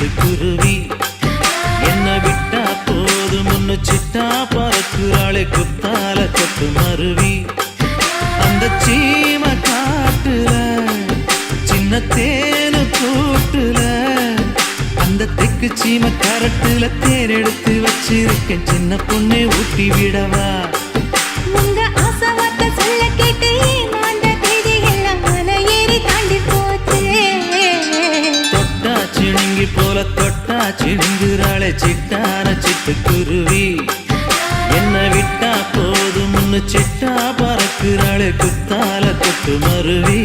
சிட்டுக்குருவி என்ன விட்டா போதும் முன்னு சிட்டா பறக்குறாளே குத்தால கொத்து மருவி அந்த சீம காட்டுல சின்ன தேனு கூட்டுல அந்த தெக்கு சீம கரட்டுல தேர் எடுத்து வச்சிருக்கேன் சின்ன பொண்ணை ஊட்டி விடவா உங்க ஆசை வார்த்தை சொல்ல கேட்டு ஏமாந்த தேதி எல்லாம் மலை ஏறி தாண்டி போச்சு தொட்டா சிணுங்கி போல தொட்டா சிணுங்குறாளே சிட்டான சிட்டுக்குருவி என்ன விட்டா போதும் முன்னு சிட்டா பறக்குறாளே குத்தால கொத்து மருவி